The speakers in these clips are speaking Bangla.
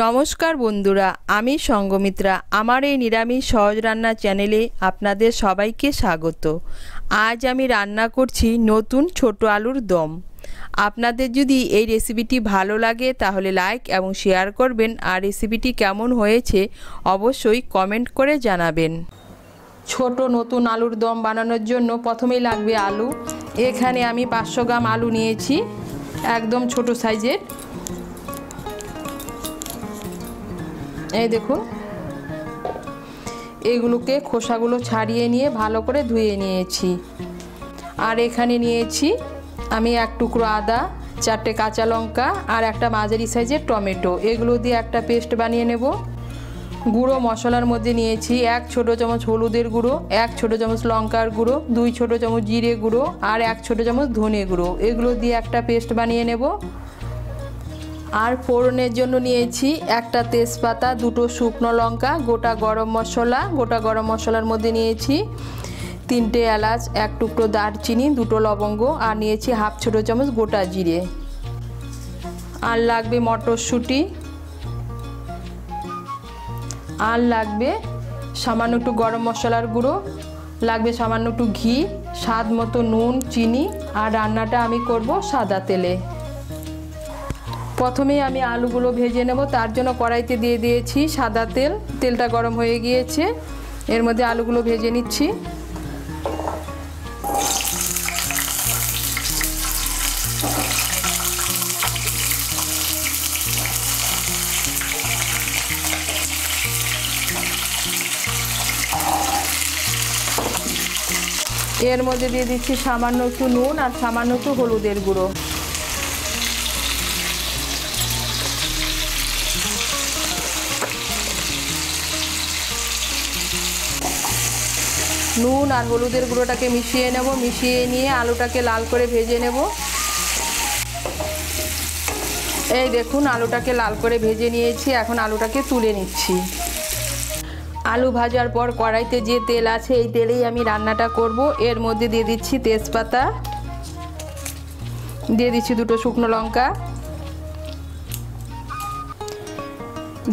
নমস্কার বন্ধুরা, আমি সঙ্গমিত্রা। আমার এই নিরামিষ সহজ রান্না চ্যানেলে আপনাদের সবাইকে স্বাগত। আজ আমি রান্না করছি নতুন ছোট আলুর দম। আপনাদের যদি এই রেসিপিটি ভালো লাগে তাহলে লাইক এবং শেয়ার করবেন, আর রেসিপিটি কেমন হয়েছে অবশ্যই কমেন্ট করে জানাবেন। ছোট নতুন আলুর দম বানানোর জন্য প্রথমেই লাগবে আলু। এখানে আমি 500 গ্রাম আলু নিয়েছি, একদম ছোট সাইজের। এই দেখুন, এগুলোকে খোসাগুলো ছাড়িয়ে নিয়ে ভালো করে ধুয়ে নিয়েছি। আর এখানে নিয়েছি আমি 1 টুকরো আদা, 4টে কাঁচা লঙ্কা আর একটা মাঝারি সাইজের টমেটো। এগুলো দিয়ে একটা পেস্ট বানিয়ে নেব। গুঁড়ো মশলার মধ্যে নিয়েছি 1 ছোট চামচ হলুদের গুঁড়ো, 1 ছোট চামচ লঙ্কার গুঁড়ো, 2 ছোট চামচ জিরে গুঁড়ো আর 1 ছোট চামচ ধনে গুঁড়ো। এগুলো দিয়ে একটা পেস্ট বানিয়ে নেব। আর ফোড়নের জন্য নিয়েছি একটা তেজপাতা, 2টো শুকনো লঙ্কা, গোটা গরম মশলা। গোটা গরম মশলার মধ্যে নিয়েছি 3টে এলাচ, 1 টুকরো দারচিনি, 2টো লবঙ্গ আর নিয়েছি 1/2 ছোট চামচ গোটা জিরে। আর লাগবে মটরশুঁটি, আর লাগবে সামান্য একটু গরম মশলার গুঁড়ো, লাগবে সামান্য একটু ঘি, স্বাদ মতো নুন, চিনি। আর রান্নাটা আমি করব সাদা তেলে। প্রথমেই আমি আলুগুলো ভেজে নেব, তার জন্য কড়াইতে দিয়ে দিয়েছি সাদা তেল। তেলটা গরম হয়ে গিয়েছে, এর মধ্যে আলুগুলো ভেজে নিচ্ছি। এর মধ্যে দিয়ে দিচ্ছি সামান্য একটু নুন আর সামান্য একটু হলুদের গুঁড়ো। নুন আর হলুদের গুঁড়োটাকে মিশিয়ে নেব। মিশিয়ে নিয়ে আলুটাকে লাল করে ভেজে নেব। এই দেখুন, আলুটাকে লাল করে ভেজে নিয়েছি। এখন আলুটাকে তুলে নিচ্ছি। আলু ভাজার পর কড়াইতে যে তেল আছে এই তেলেই আমি রান্নাটা করব। এর মধ্যে দিয়ে দিচ্ছি তেজপাতা, দিয়ে দিচ্ছি 2টো শুকনো লঙ্কা,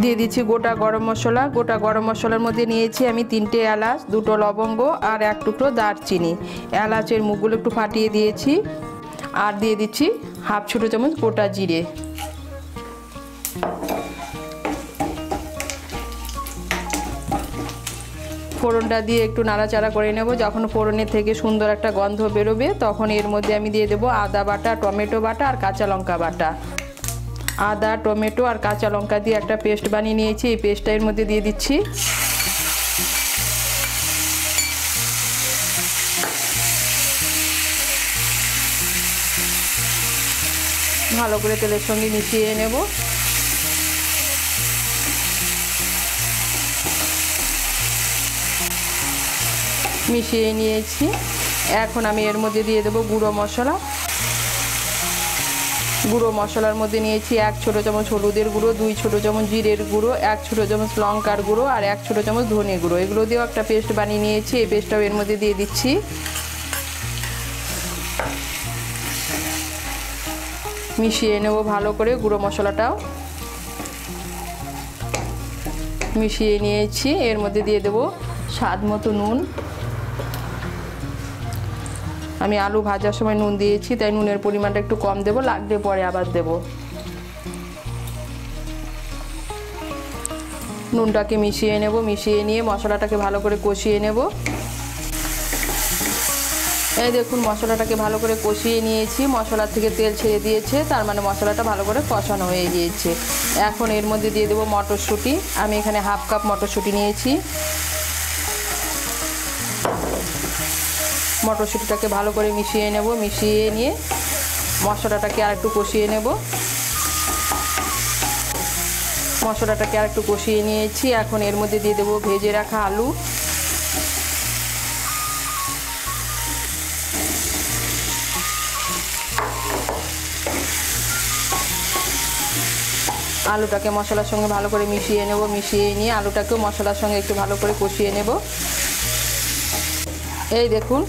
দিয়ে দিচ্ছি গোটা গরম মশলা। গোটা গরম মশলার মধ্যে নিয়েছি আমি 3টে এলাচ, 2টো লবঙ্গ আর 1 টুকরো দারচিনি। এলাচের মুখগুলো একটু ফাটিয়ে দিয়েছি। আর দিয়ে দিচ্ছি 1/2 ছোট চামচ গোটা জিরে। ফোড়নটা দিয়ে একটু নাড়াচাড়া করে নেব। যখন ফোড়নের থেকে সুন্দর একটা গন্ধ বেরোবে তখন এর মধ্যে আমি দিয়ে দেবো আদা বাটা, টমেটো বাটা আর কাঁচা লঙ্কা বাটা। আদা, টমেটো আর কাঁচা লঙ্কা দিয়ে একটা পেস্ট বানিয়ে নিয়েছি। এই পেস্টটা এর মধ্যে দিয়ে দিচ্ছি। ভালো করে তেলের সঙ্গে মিশিয়ে নেব। মিশিয়ে নিয়েছি। এখন আমি এর মধ্যে দিয়ে দেবো গুঁড়ো মশলা। গুঁড়ো মশলার মধ্যে নিয়েছি 1 ছোট চামচ হলুদের গুঁড়ো, 2 ছোট চামচ জিরের গুঁড়ো, 1 ছোট চামচ লঙ্কার গুঁড়ো আর 1 ছোট চামচ ধনে গুঁড়ো। এগুলো দিয়েও একটা পেস্ট বানিয়ে নিয়েছি। এই পেস্টটাও এর মধ্যে দিয়ে দিচ্ছি। মিশিয়ে নেব ভালো করে। গুঁড়ো মশলাটাও মিশিয়ে নিয়েছি। এর মধ্যে দিয়ে দেবো স্বাদ মতো নুন। আমি আলু ভাজার সময় নুন দিয়েছি, তাই নুনের পরিমাণটা একটু কম দেবো, লাগলে পরে আবার দেব। নুনটাকে মিশিয়ে নেব। মিশিয়ে নিয়ে মশলাটাকে ভালো করে কষিয়ে নেব। এই দেখুন, মশলাটাকে ভালো করে কষিয়ে নিয়েছি। মশলার থেকে তেল ছেড়ে দিয়েছে, তার মানে মশলাটা ভালো করে কষানো হয়ে গিয়েছে। এখন এর মধ্যে দিয়ে দেবো মটরশুঁটি। আমি এখানে 1/2 কাপ মটরশুঁটি নিয়েছি। মটরশুঁটিটাকে ভালো করে মিশিয়ে নেব। মিশিয়ে নিয়ে মশলাটাকে আর একটু কষিয়ে নেব। মশলাটাকে আর একটু কষিয়ে নিয়েছি। এখন এর মধ্যে দিয়ে দেবো ভেজে রাখা আলু। আলুটাকে মশলার সঙ্গে ভালো করে মিশিয়ে নেব। মিশিয়ে নিয়ে আলুটাকেও মশলার সঙ্গে একটু ভালো করে কষিয়ে নেব। এই দেখুন,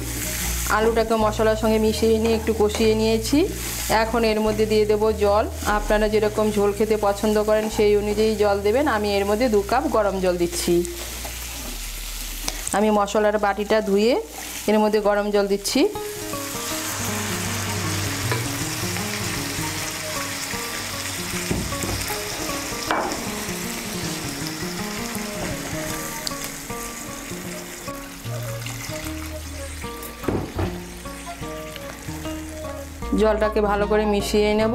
আলুটাকে মশলার সঙ্গে মিশিয়ে নিয়ে একটু কষিয়ে নিয়েছি। এখন এর মধ্যে দিয়ে দেব জল। আপনারা যেরকম ঝোল খেতে পছন্দ করেন সেই অনুযায়ী জল দেবেন। আমি এর মধ্যে 2 কাপ গরম জল দিচ্ছি। আমি মশলার বাটিটা ধুয়ে এর মধ্যে গরম জল দিচ্ছি। জলটাকে ভালো করে মিশিয়ে নেব।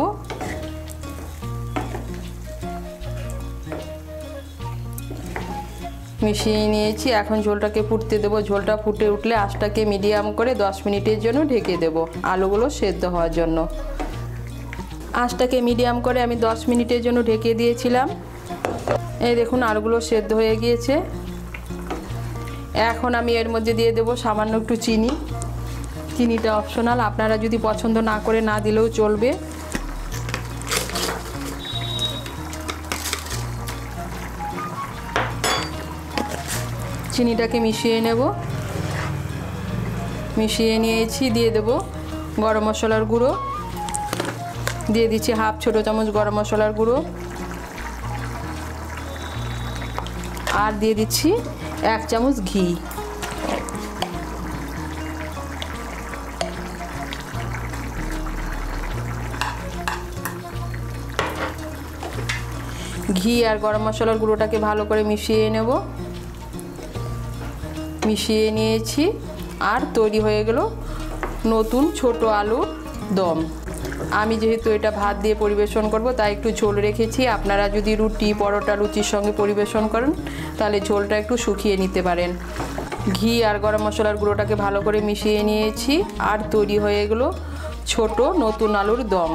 মিশিয়ে নিয়েছি। এখন ঝোলটাকে ফুটতে দেব। ঝোলটা ফুটে উঠলে আঁচটাকে মিডিয়াম করে 10 মিনিটের জন্য ঢেকে দেব, আলুগুলো সেদ্ধ হওয়ার জন্য। আঁচটাকে মিডিয়াম করে আমি 10 মিনিটের জন্য ঢেকে দিয়েছিলাম। এই দেখুন আলুগুলো সেদ্ধ হয়ে গিয়েছে। এখন আমি এর মধ্যে দিয়ে দেব সামান্য একটু চিনি। চিনিটা অপশনাল, আপনারা যদি পছন্দ না করে না দিলেও চলবে। চিনিটাকে মিশিয়ে নেব। মিশিয়ে নিয়েছি। দিয়ে দেব গরম মশলার গুঁড়ো। দিয়ে দিচ্ছি হাফ ছোটো চামচ গরম মশলার গুঁড়ো। আর দিয়ে দিচ্ছি 1 চামচ ঘি। ঘি আর গরম মশলার গুঁড়োটাকে ভালো করে মিশিয়ে নেব। মিশিয়ে নিয়েছি। আর তৈরি হয়ে গেল নতুন ছোট আলুর দম। আমি যেহেতু এটা ভাত দিয়ে পরিবেশন করব তাই একটু ঝোল রেখেছি। আপনারা যদি রুটি, পরোটা, লুচির সঙ্গে পরিবেশন করেন তাহলে ঝোলটা একটু শুকিয়ে নিতে পারেন। ঘি আর গরম মশলার গুঁড়োটাকে ভালো করে মিশিয়ে নিয়েছি। আর তৈরি হয়ে গেল ছোট নতুন আলুর দম।